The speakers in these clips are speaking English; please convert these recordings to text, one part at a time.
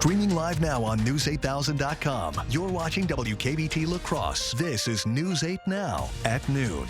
Streaming live now on News8000.com. You're watching WKBT La Crosse. This is News 8 Now at noon.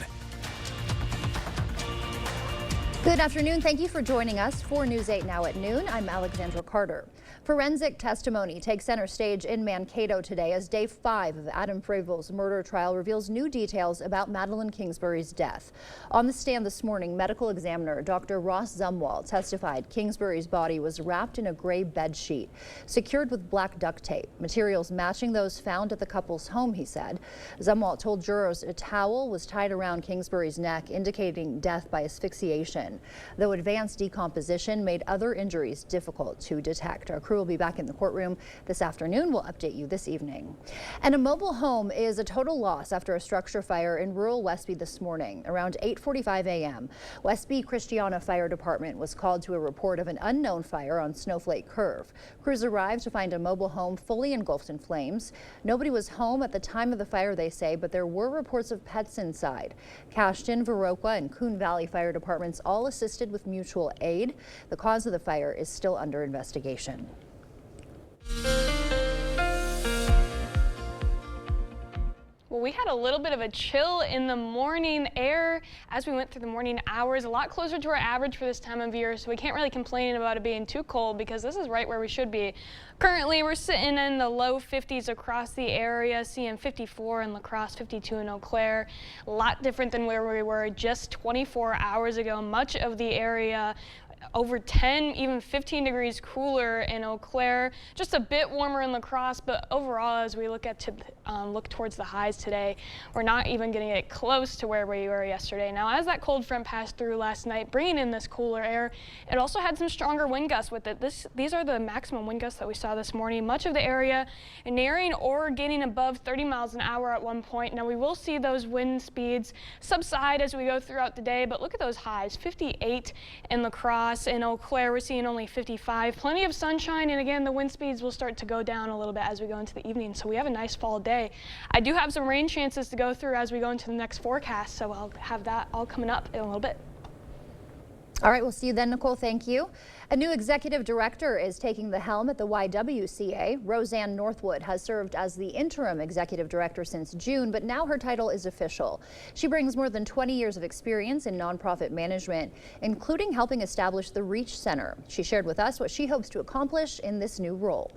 Good afternoon. Thank you for joining us for News 8 Now at noon. I'm Alexandra Carter. Forensic testimony takes center stage in Mankato today as day 5 of Adam Fravel's murder trial reveals new details about Madeleine Kingsbury's death. On the stand this morning, medical examiner Dr. Ross Zumwalt testified Kingsbury's body was wrapped in a gray bed sheet, secured with black duct tape, materials matching those found at the couple's home, he said. Zumwalt told jurors a towel was tied around Kingsbury's neck, indicating death by asphyxiation, though advanced decomposition made other injuries difficult to detect. Our crew will be back in the courtroom this afternoon. We'll update you this evening. And a mobile home is a total loss after a structure fire in rural Westby this morning. Around 8:45 a.m., Westby Christiana Fire Department was called to a report of an unknown fire on Snowflake Curve. Crews arrived to find a mobile home fully engulfed in flames. Nobody was home at the time of the fire, they say, but there were reports of pets inside. Cashton, Viroqua, and Coon Valley Fire Departments all assisted with mutual aid. The cause of the fire is still under investigation. Well, we had a little bit of a chill in the morning air as we went through the morning hours, a lot closer to our average for this time of year, so we can't really complain about it being too cold because this is right where we should be. Currently, we're sitting in the low 50s across the area, seeing 54 in La Crosse, 52 in Eau Claire. A lot different than where we were just 24 hours ago. Much of the area over 10, even 15 degrees cooler in Eau Claire, just a bit warmer in La Crosse, but overall, as we look towards the highs today, we're not even getting it close to where we were yesterday. Now, as that cold front passed through last night, bringing in this cooler air, it also had some stronger wind gusts with it. These are the maximum wind gusts that we saw this morning. Much of the area nearing or getting above 30 miles an hour at one point. Now, we will see those wind speeds subside as we go throughout the day, but look at those highs, 58 in La Crosse. In Eau Claire, we're seeing only 55. Plenty of sunshine, and again, the wind speeds will start to go down a little bit as we go into the evening, so we have a nice fall day. I do have some rain chances to go through as we go into the next forecast, so I'll have that all coming up in a little bit. All right, we'll see you then, Nicole. Thank you. A new executive director is taking the helm at the YWCA. Roseanne Northwood has served as the interim executive director since June, but now her title is official. She brings more than 20 years of experience in nonprofit management, including helping establish the Reach Center. She shared with us what she hopes to accomplish in this new role.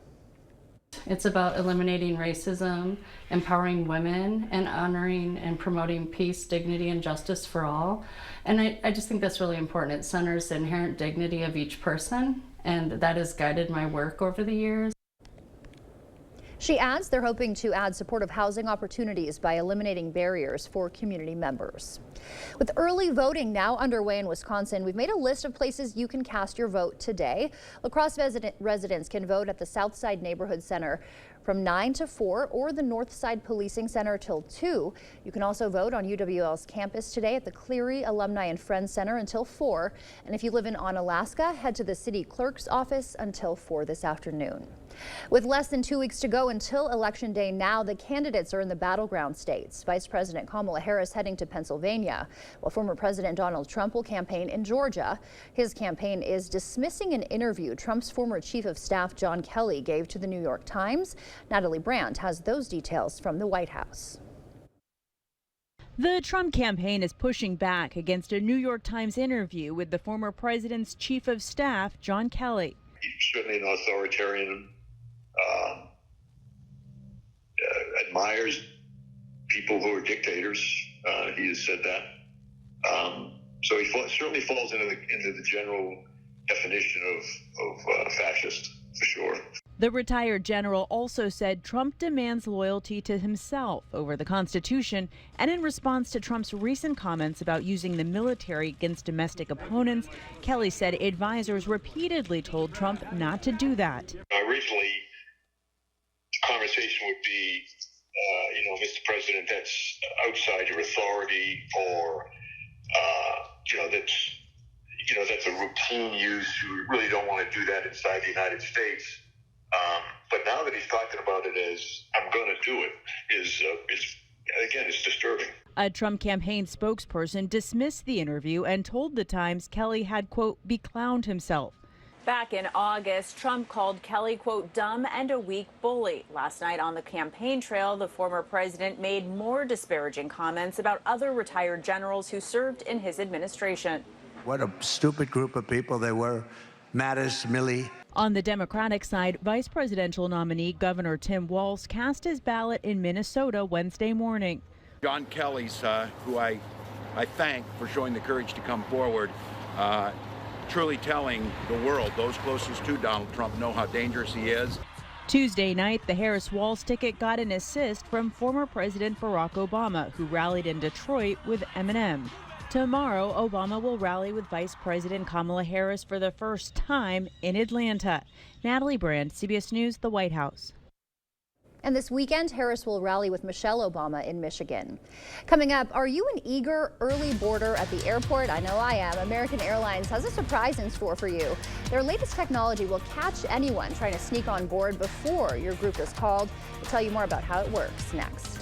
It's about eliminating racism, empowering women, and honoring and promoting peace, dignity, and justice for all. And I just think that's really important. It centers the inherent dignity of each person, and that has guided my work over the years. She adds they're hoping to add supportive housing opportunities by eliminating barriers for community members. With early voting now underway in Wisconsin, we've made a list of places you can cast your vote today. La Crosse residents can vote at the Southside Neighborhood Center from 9 to 4 or the Northside Policing Center till 2. You can also vote on UWL's campus today at the Cleary Alumni and Friends Center until 4. And if you live in Onalaska, head to the city clerk's office until 4 this afternoon. With less than 2 weeks to go until Election Day now, the candidates are in the battleground states. Vice President Kamala Harris heading to Pennsylvania, while former President Donald Trump will campaign in Georgia. His campaign is dismissing an interview Trump's former Chief of Staff John Kelly gave to the New York Times. Natalie Brandt has those details from the White House. The Trump campaign is pushing back against a New York Times interview with the former president's Chief of Staff John Kelly. He's certainly an authoritarian, admires people who are dictators. He has said that. So he certainly falls into the general definition of fascist, for sure. The retired general also said Trump demands loyalty to himself over the Constitution, and in response to Trump's recent comments about using the military against domestic opponents, Kelly said advisors repeatedly told Trump not to do that. Originally, the conversation would be, Mr. President, that's outside your authority, or, that's a routine use. You really don't want to do that inside the United States. But now that he's talking about it as I'm going to do it it's disturbing. A Trump campaign spokesperson dismissed the interview and told The Times Kelly had, quote, beclowned himself. Back in August, Trump called Kelly, quote, dumb and a weak bully. Last night on the campaign trail, the former president made more disparaging comments about other retired generals who served in his administration. What a stupid group of people they were. Mattis, Milley. On the Democratic side, vice presidential nominee Governor Tim Walz cast his ballot in Minnesota Wednesday morning. John Kelly's, who I thank for showing the courage to come forward, truly telling the world, those closest to Donald Trump know how dangerous he is. Tuesday night, the Harris-Walz ticket got an assist from former President Barack Obama, who rallied in Detroit with Eminem. Tomorrow, Obama will rally with Vice President Kamala Harris for the first time in Atlanta. Natalie Brand, CBS News, the White House. And this weekend, Harris will rally with Michelle Obama in Michigan. Coming up, are you an eager early boarder at the airport? I know I am. American Airlines has a surprise in store for you. Their latest technology will catch anyone trying to sneak on board before your group is called. We'll tell you more about how it works next.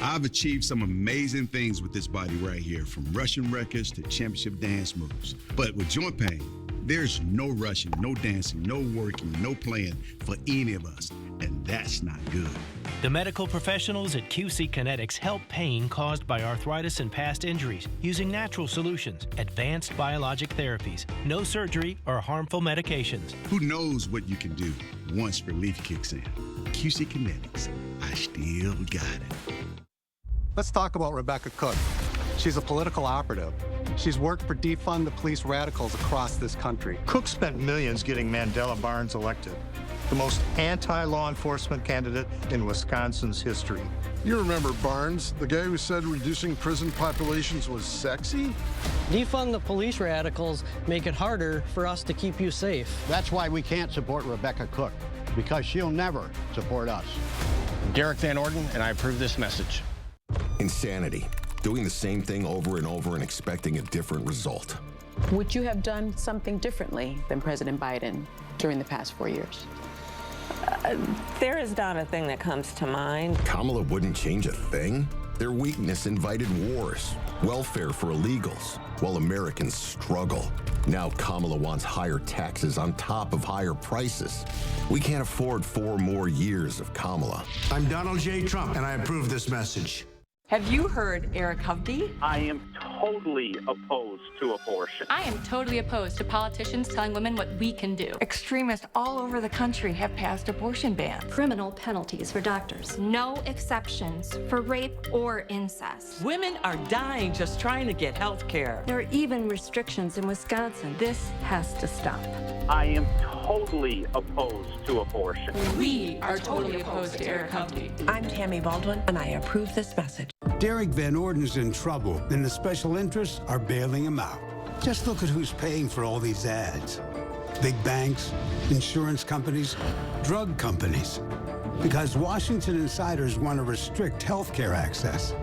I've achieved some amazing things with this body right here, from Russian records to championship dance moves. But with joint pain, there's no rushing, no dancing, no working, no playing for any of us, and that's not good. The medical professionals at QC Kinetics help pain caused by arthritis and past injuries using natural solutions, advanced biologic therapies, no surgery or harmful medications. Who knows what you can do once relief kicks in? QC Kinetics, I still got it. Let's talk about Rebecca Cook. She's a political operative. She's worked for defund the police radicals across this country. Cook spent millions getting Mandela Barnes elected, the most anti-law enforcement candidate in Wisconsin's history. You remember Barnes, the guy who said reducing prison populations was sexy? Defund the police radicals make it harder for us to keep you safe. That's why we can't support Rebecca Cook, because she'll never support us. Derek Van Orden, and I approve this message. Insanity. Doing the same thing over and over and expecting a different result. Would you have done something differently than President Biden during the past 4 years? There is not a thing that comes to mind. Kamala wouldn't change a thing? Their weakness invited wars, welfare for illegals, while Americans struggle. Now Kamala wants higher taxes on top of higher prices. We can't afford 4 more years of Kamala. I'm Donald J. Trump, and I approve this message. Have you heard Eric Hovde? I am totally opposed to abortion. I am totally opposed to politicians telling women what we can do. Extremists all over the country have passed abortion bans. Criminal penalties for doctors. No exceptions for rape or incest. Women are dying just trying to get health care. There are even restrictions in Wisconsin. This has to stop. I am totally opposed to abortion. We are totally opposed to Eric Hovde. I'm Tammy Baldwin, and I approve this message. Derek Van Orden's in trouble, and the special interests are bailing him out. Just look at who's paying for all these ads. Big banks, insurance companies, drug companies. Because Washington insiders want to restrict health care access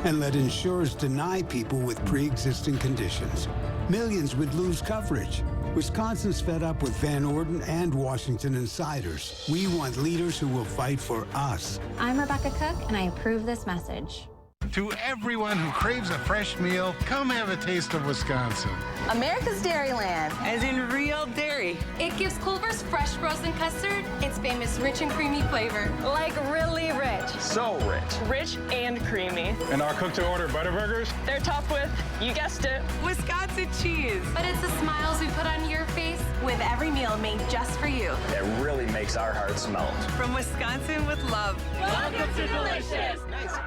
and let insurers deny people with pre-existing conditions. Millions would lose coverage. Wisconsin's fed up with Van Orden and Washington insiders. We want leaders who will fight for us. I'm Rebecca Cook, and I approve this message. To everyone who craves a fresh meal, come have a taste of Wisconsin. America's Dairyland. As in real dairy. It gives Culver's fresh frozen custard its famous rich and creamy flavor. Like really rich. So rich. Rich and creamy. And our cook-to-order Butterburgers? They're topped with, you guessed it, Wisconsin cheese. But it's the smiles we put on your face with every meal made just for you. It really makes our hearts melt. From Wisconsin with love. Welcome to Delicious. Nice.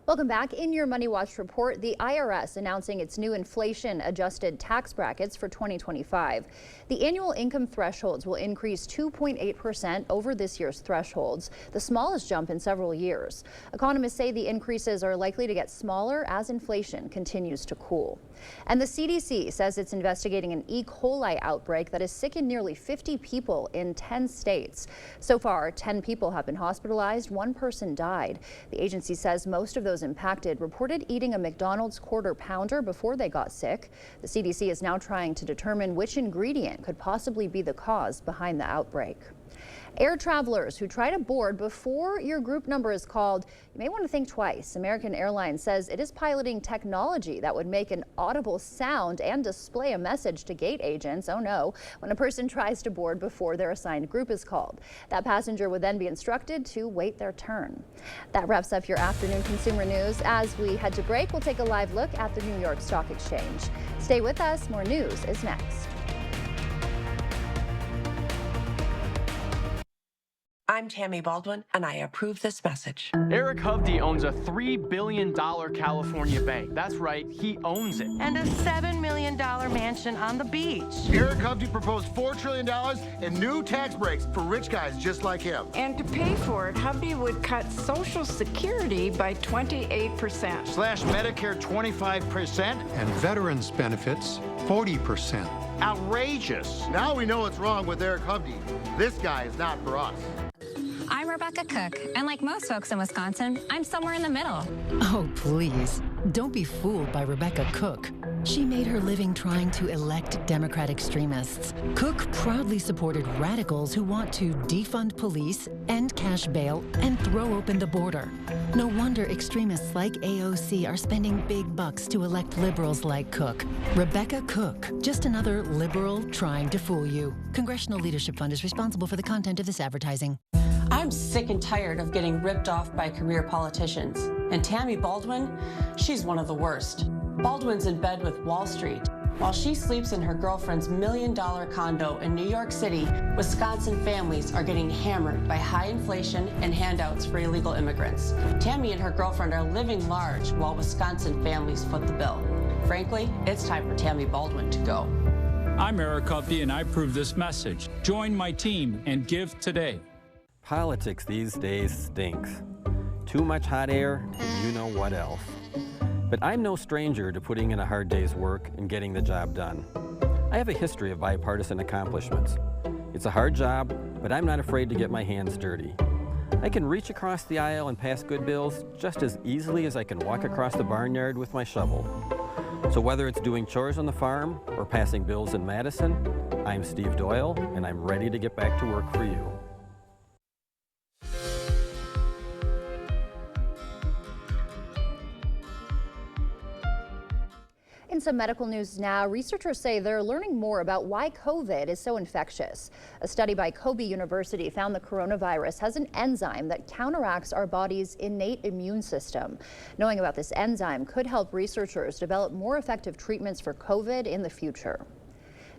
Welcome back. In your Money Watch report, the IRS announcing its new inflation-adjusted tax brackets for 2025. The annual income thresholds will increase 2.8% over this year's thresholds, the smallest jump in several years. Economists say the increases are likely to get smaller as inflation continues to cool. And the CDC says it's investigating an E. coli outbreak that has sickened nearly 50 people in 10 states. So far, 10 people have been hospitalized, 1 person died. The agency says most of those impacted reported eating a McDonald's Quarter Pounder before they got sick. The CDC is now trying to determine which ingredient could possibly be the cause behind the outbreak. Air travelers who try to board before your group number is called, you may want to think twice. American Airlines says it is piloting technology that would make an audible sound and display a message to gate agents, oh no, when a person tries to board before their assigned group is called. That passenger would then be instructed to wait their turn. That wraps up your afternoon consumer news. As we head to break, we'll take a live look at the New York Stock Exchange. Stay with us. More news is next. I'm Tammy Baldwin, and I approve this message. Eric Hovde owns a $3 billion California bank. That's right, he owns it. And a $7 million mansion on the beach. Eric Hovde proposed $4 trillion in new tax breaks for rich guys just like him. And to pay for it, Hovde would cut Social Security by 28%. Slash Medicare 25%. And veterans benefits 40%. Outrageous. Now we know what's wrong with Eric Hovde. This guy is not for us. I'm Rebecca Cook, and like most folks in Wisconsin, I'm somewhere in the middle. Oh, please. Don't be fooled by Rebecca Cook. She made her living trying to elect Democrat extremists. Cook proudly supported radicals who want to defund police, end cash bail, and throw open the border. No wonder extremists like AOC are spending big bucks to elect liberals like Cook. Rebecca Cook, just another liberal trying to fool you. Congressional Leadership Fund is responsible for the content of this advertising. I'm sick and tired of getting ripped off by career politicians. And Tammy Baldwin, she's one of the worst. Baldwin's in bed with Wall Street. While she sleeps in her girlfriend's $1 million condo in New York City, Wisconsin families are getting hammered by high inflation and handouts for illegal immigrants. Tammy and her girlfriend are living large while Wisconsin families foot the bill. Frankly, it's time for Tammy Baldwin to go. I'm Eric Hovde, and I approve this message. Join my team and give today. Politics these days stinks. Too much hot air, and you know what else. But I'm no stranger to putting in a hard day's work and getting the job done. I have a history of bipartisan accomplishments. It's a hard job, but I'm not afraid to get my hands dirty. I can reach across the aisle and pass good bills just as easily as I can walk across the barnyard with my shovel. So whether it's doing chores on the farm or passing bills in Madison, I'm Steve Doyle, and I'm ready to get back to work for you. In some medical news now, researchers say they're learning more about why COVID is so infectious. A study by Kobe University found the coronavirus has an enzyme that counteracts our body's innate immune system. Knowing about this enzyme could help researchers develop more effective treatments for COVID in the future.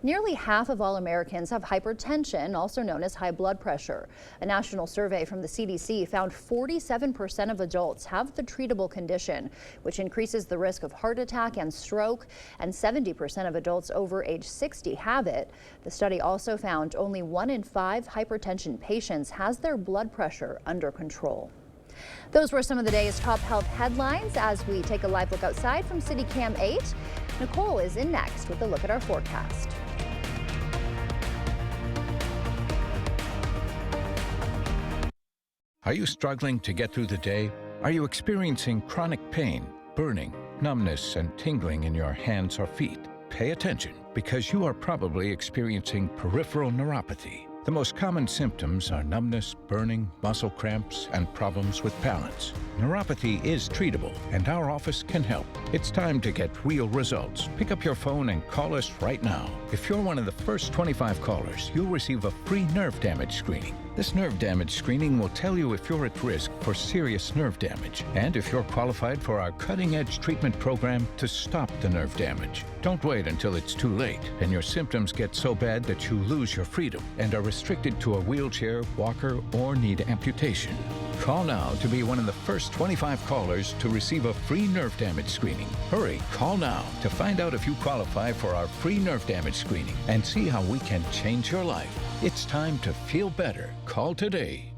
Nearly half of all Americans have hypertension, also known as high blood pressure. A national survey from the CDC found 47% of adults have the treatable condition, which increases the risk of heart attack and stroke, and 70% of adults over age 60 have it. The study also found only 1 in 5 hypertension patients has their blood pressure under control. Those were some of the day's top health headlines. As we take a live look outside from City Cam 8, Nicole is in next with a look at our forecast. Are you struggling to get through the day? Are you experiencing chronic pain, burning, numbness, and tingling in your hands or feet? Pay attention, because you are probably experiencing peripheral neuropathy. The most common symptoms are numbness, burning, muscle cramps, and problems with balance. Neuropathy is treatable, and our office can help. It's time to get real results. Pick up your phone and call us right now. If you're one of the first 25 callers, you'll receive a free nerve damage screening. This nerve damage screening will tell you if you're at risk for serious nerve damage and if you're qualified for our cutting-edge treatment program to stop the nerve damage. Don't wait until it's too late and your symptoms get so bad that you lose your freedom and are restricted to a wheelchair, walker, or need amputation. Call now to be one of the first 25 callers to receive a free nerve damage screening. Hurry, call now to find out if you qualify for our free nerve damage screening and see how we can change your life. It's time to feel better. Call today.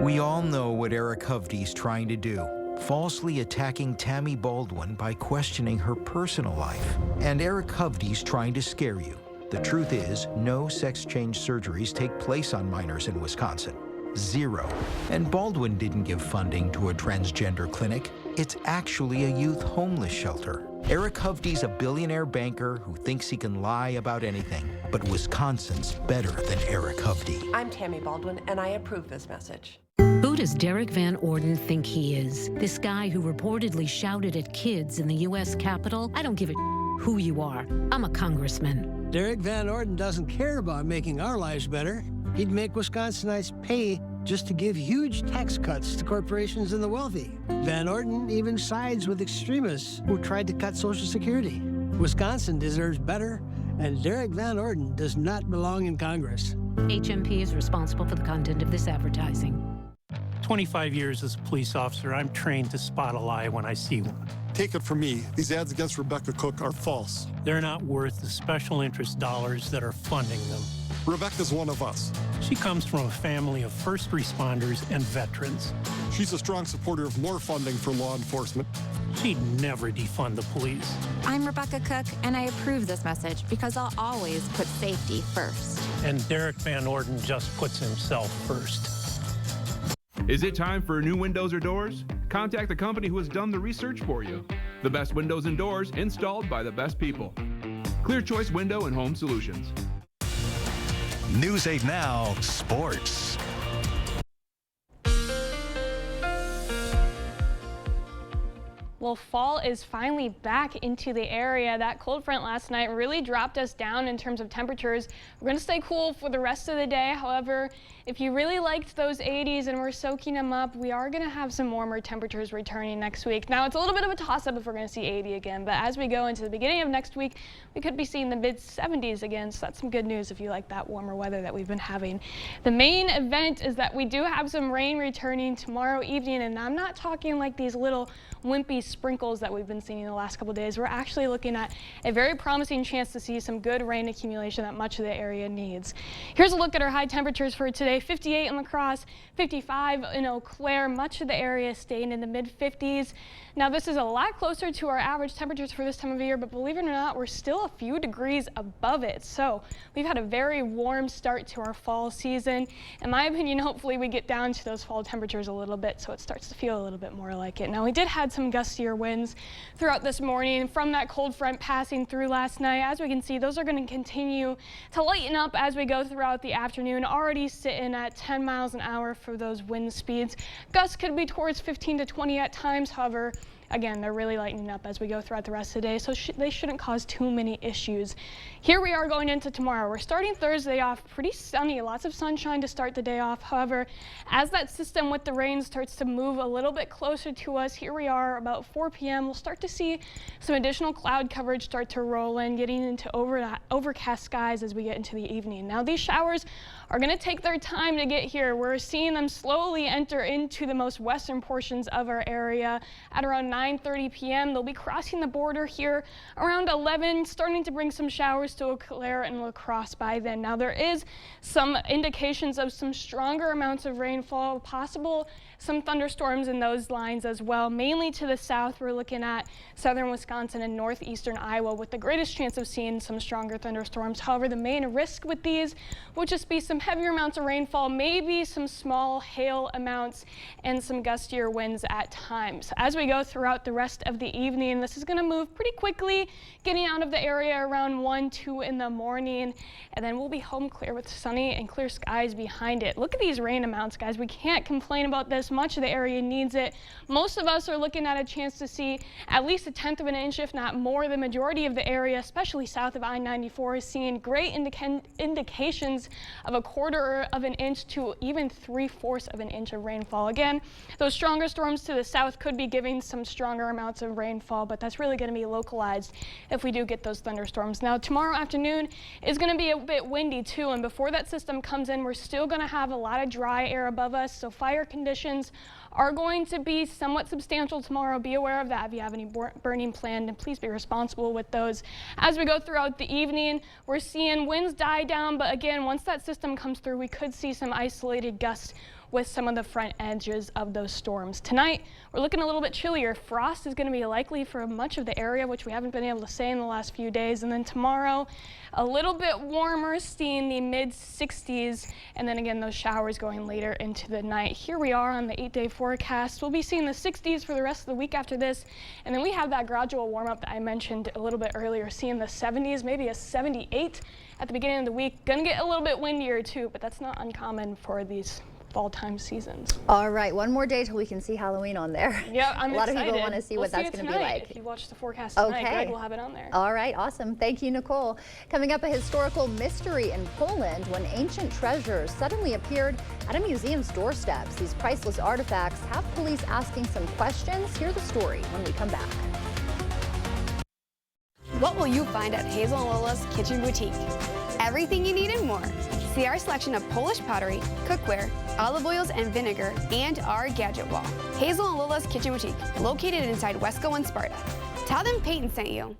We all know what Eric Hovde's trying to do, falsely attacking Tammy Baldwin by questioning her personal life. And Eric Hovde's trying to scare you. The truth is, no sex change surgeries take place on minors in Wisconsin. 0. And Baldwin didn't give funding to a transgender clinic. It's actually a youth homeless shelter. Eric Hovde's a billionaire banker who thinks he can lie about anything, but Wisconsin's better than Eric Hovde. I'm Tammy Baldwin, and I approve this message. Who does Derek Van Orden think he is? This guy who reportedly shouted at kids in the U.S. Capitol? I don't give a who you are. I'm a congressman. Derek Van Orden doesn't care about making our lives better. He'd make Wisconsinites pay just to give huge tax cuts to corporations and the wealthy. Van Orden even sides with extremists who tried to cut Social Security. Wisconsin deserves better, and Derek Van Orden does not belong in Congress. HMP is responsible for the content of this advertising. 25 years as a police officer, I'm trained to spot a lie when I see one. Take it from me, these ads against Rebecca Cook are false. They're not worth the special interest dollars that are funding them. Rebecca's one of us. She comes from a family of first responders and veterans. She's a strong supporter of more funding for law enforcement. She'd never defund the police. I'm Rebecca Cook, and I approve this message because I'll always put safety first. And Derek Van Orden just puts himself first. Is it time for new windows or doors? Contact the company who has done the research for you. The best windows and doors installed by the best people. Clear Choice Window and Home Solutions. News 8 Now Sports. Well, fall is finally back into the area. That cold front last night really dropped us down in terms of temperatures. We're going to stay cool for the rest of the day. However, if you really liked those 80s and we're soaking them up, we are going to have some warmer temperatures returning next week. Now, it's a little bit of a toss-up if we're going to see 80 again, but as we go into the beginning of next week, we could be seeing the mid-70s again, so that's some good news if you like that warmer weather that we've been having. The main event is that we do have some rain returning tomorrow evening, and I'm not talking like these little wimpy sprinkles that we've been seeing in the last couple of days. We're actually looking at a very promising chance to see some good rain accumulation that much of the area needs. Here's a look at our high temperatures for today. 58 in La Crosse, 55 in Eau Claire, much of the area staying in the mid-50s. Now, this is a lot closer to our average temperatures for this time of year, but believe it or not, we're still a few degrees above it. So we've had a very warm start to our fall season. In my opinion, hopefully we get down to those fall temperatures a little bit so it starts to feel a little bit more like it. Now, we did have some gustier winds throughout this morning from that cold front passing through last night. As we can see, those are going to continue to lighten up as we go throughout the afternoon, already sitting at 10 miles an hour for those wind speeds. Gusts could be towards 15 to 20 at times. However, again, they're really lightening up as we go throughout the rest of the day, so they shouldn't cause too many issues. Here we are going into tomorrow. We're starting Thursday off pretty sunny, lots of sunshine to start the day off. However, as that system with the rain starts to move a little bit closer to us, here we are about 4 p.m. We'll start to see some additional cloud coverage start to roll in, getting into overcast skies as we get into the evening. Now, these showers are going to take their time to get here. We're seeing them slowly enter into the most western portions of our area at around 9:30 p.m. They'll be crossing the border here around 11, starting to bring some showers to Eau Claire and La Crosse by then. Now, there is some indications of some stronger amounts of rainfall possible, some thunderstorms in those lines as well. Mainly to the south, we're looking at southern Wisconsin and northeastern Iowa with the greatest chance of seeing some stronger thunderstorms. However, the main risk with these would just be some heavier amounts of rainfall, maybe some small hail amounts, and some gustier winds at times. As we go throughout the rest of the evening, this is going to move pretty quickly, getting out of the area around 1, 2 in the morning, and then we'll be home clear with sunny and clear skies behind it. Look at these rain amounts, guys. We can't complain about this. Much of the area needs it. Most of us are looking at a chance to see at least 1/10 of an inch, if not more. The majority of the area, especially south of I-94, is seeing great indications of 1/4 of an inch to even 3/4 of an inch of rainfall. Again, those stronger storms to the south could be giving some stronger amounts of rainfall, but that's really going to be localized if we do get those thunderstorms. Now, tomorrow afternoon is going to be a bit windy too, and before that system comes in, we're still going to have a lot of dry air above us, so fire conditions are going to be somewhat substantial tomorrow. Be aware of that if you have any burning planned, and please be responsible with those. As we go throughout the evening, we're seeing winds die down, but again, once that system comes through, we could see some isolated gusts with some of the front edges of those storms. Tonight, we're looking a little bit chillier. Frost is going to be likely for much of the area, which we haven't been able to say in the last few days. And then tomorrow, a little bit warmer, seeing the mid-60s, and then again those showers going later into the night. Here we are on the 8-day forecast. We'll be seeing the 60s for the rest of the week after this, and then we have that gradual warm-up that I mentioned a little bit earlier, seeing the 70s, maybe a 78 at the beginning of the week. Gonna get a little bit windier too, but that's not uncommon for these fall time seasons. All right, one more day till we can see Halloween on there. Yeah, I'm excited. A lot of people want to see what that's going to be like. If you watch the forecast tonight, okay. Greg will have it on there. All right, awesome. Thank you, Nicole. Coming up, a historical mystery in Poland when ancient treasures suddenly appeared at a museum's doorsteps. These priceless artifacts have police asking some questions. Hear the story when we come back. What will you find at Hazel and Lola's Kitchen Boutique? Everything you need and more. See our selection of Polish pottery, cookware, olive oils and vinegar, and our gadget wall. Hazel and Lola's Kitchen Boutique, located inside Wesco and Sparta. Tell them Peyton sent you.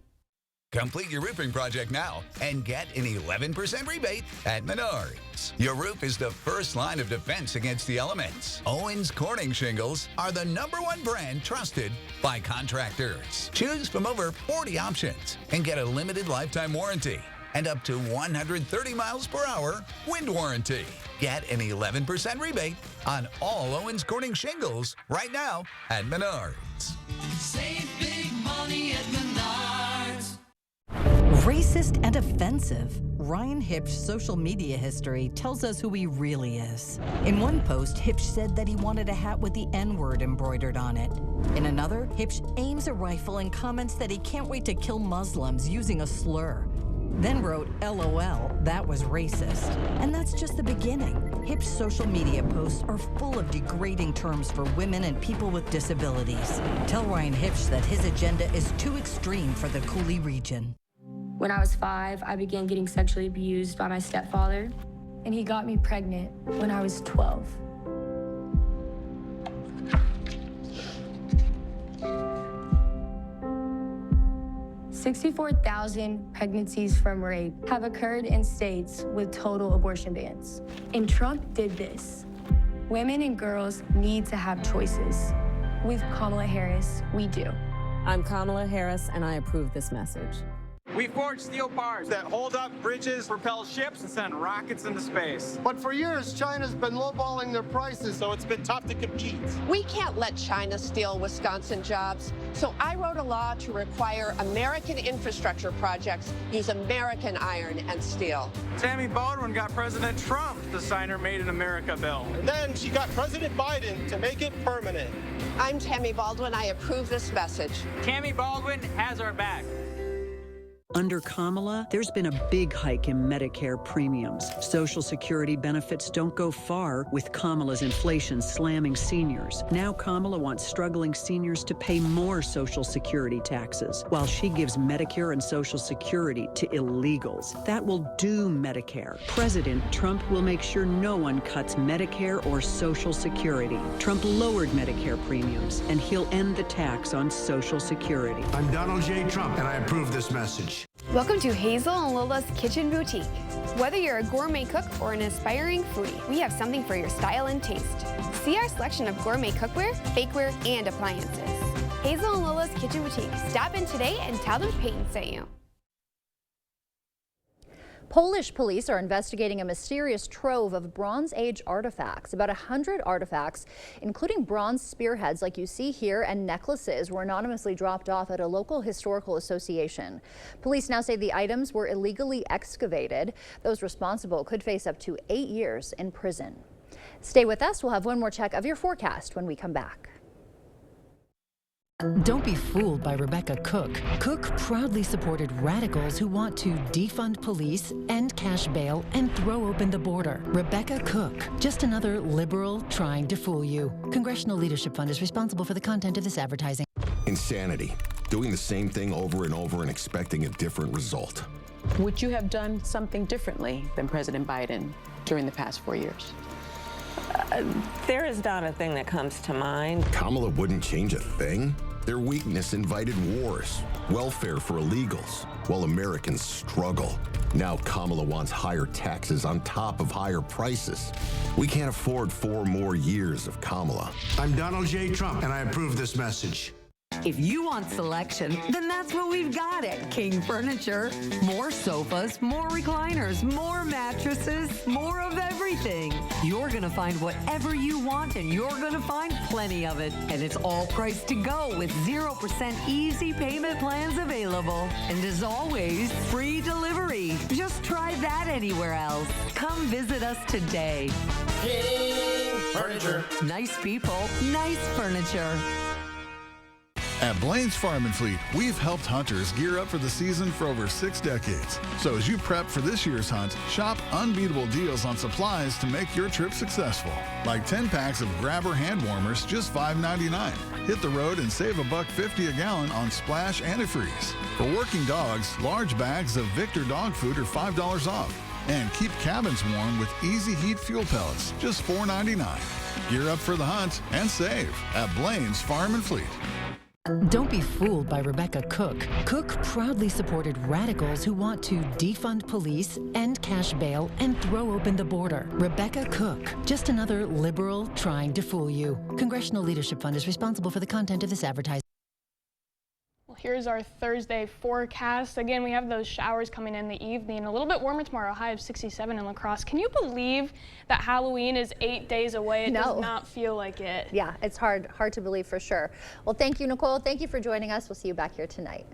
Complete your roofing project now and get an 11% rebate at Menards. Your roof is the first line of defense against the elements. Owens Corning shingles are the #1 brand trusted by contractors. Choose from over 40 options and get a limited lifetime warranty and up to 130 miles per hour wind warranty. Get an 11% rebate on all Owens Corning shingles right now at Menards. Save big money at Menards. Racist and offensive. Ryan Hipsch's social media history tells us who he really is. In one post, Hipsch said that he wanted a hat with the N-word embroidered on it. In another, Hipsch aims a rifle and comments that he can't wait to kill Muslims using a slur. Then wrote, LOL, that was racist. And that's just the beginning. Hipsch's social media posts are full of degrading terms for women and people with disabilities. Tell Ryan Hipsch that his agenda is too extreme for the Cooley region. When I was 5, I began getting sexually abused by my stepfather, and he got me pregnant when I was 12. "64,000 pregnancies from rape have occurred in states with total abortion bans. And Trump did this. Women and girls need to have choices. With Kamala Harris, we do." I'm Kamala Harris, and I approve this message. We forge steel bars that hold up bridges, propel ships, and send rockets into space. But for years, China's been lowballing their prices, So it's been tough to compete. We can't let China steal Wisconsin jobs, so I wrote a law to require American infrastructure projects use American iron and steel. Tammy Baldwin got President Trump to sign her Made in America bill. And then she got President Biden to make it permanent. I'm Tammy Baldwin. I approve this message. Tammy Baldwin has our back. Under Kamala, there's been a big hike in Medicare premiums. Social Security benefits don't go far with Kamala's inflation slamming seniors. Now Kamala wants struggling seniors to pay more Social Security taxes, while she gives Medicare and Social Security to illegals. That will doom Medicare. President Trump will make sure no one cuts Medicare or Social Security. Trump lowered Medicare premiums, and he'll end the tax on Social Security. I'm Donald J. Trump, and I approve this message. Welcome to Hazel and Lola's Kitchen Boutique. Whether you're a gourmet cook or an aspiring foodie, we have something for your style and taste. See our selection of gourmet cookware, bakeware, and appliances. Hazel and Lola's Kitchen Boutique. Stop in today and tell them Peyton sent you. Polish police are investigating a mysterious trove of Bronze Age artifacts. About 100 artifacts, including bronze spearheads like you see here and necklaces, were anonymously dropped off at a local historical association. Police now say the items were illegally excavated. Those responsible could face up to 8 years in prison. Stay with us. We'll have one more check of your forecast when we come back. Don't be fooled by Rebecca Cook. Cook proudly supported radicals who want to defund police, end cash bail, and throw open the border. Rebecca Cook, just another liberal trying to fool you. Congressional Leadership Fund is responsible for the content of this advertising. Insanity. Doing the same thing over and over and expecting a different result. Would you have done something differently than President Biden during the past 4 years? There is not a thing that comes to mind. Kamala wouldn't change a thing? Their weakness invited wars, welfare for illegals, while Americans struggle. Now Kamala wants higher taxes on top of higher prices. We can't afford 4 more years of Kamala. I'm Donald J. Trump, and I approve this message. If you want selection, then that's what we've got at King Furniture. More sofas, more recliners, more mattresses, more of everything. You're going to find whatever you want, and you're going to find plenty of it. And it's all priced to go with 0% easy payment plans available. And as always, free delivery. Just try that anywhere else. Come visit us today. King Furniture. Nice people, nice furniture. At Blaine's Farm and Fleet, we've helped hunters gear up for the season for over 6 decades. So as you prep for this year's hunt, shop unbeatable deals on supplies to make your trip successful. Like 10 packs of Grabber hand warmers, just $5.99. Hit the road and save $1.50 a gallon on Splash antifreeze. For working dogs, large bags of Victor dog food are $5 off. And keep cabins warm with Easy Heat fuel pellets, just $4.99. Gear up for the hunt and save at Blaine's Farm and Fleet. Don't be fooled by Rebecca Cook. Cook proudly supported radicals who want to defund police, end cash bail, and throw open the border. Rebecca Cook, just another liberal trying to fool you. Congressional Leadership Fund is responsible for the content of this advertisement. Well, here's our Thursday forecast. Again, we have those showers coming in the evening. A little bit warmer tomorrow, high of 67 in La Crosse. Can you believe that Halloween is 8 days away? It does not feel like it. Yeah, it's hard to believe for sure. Well, thank you, Nicole. Thank you for joining us. We'll see you back here tonight.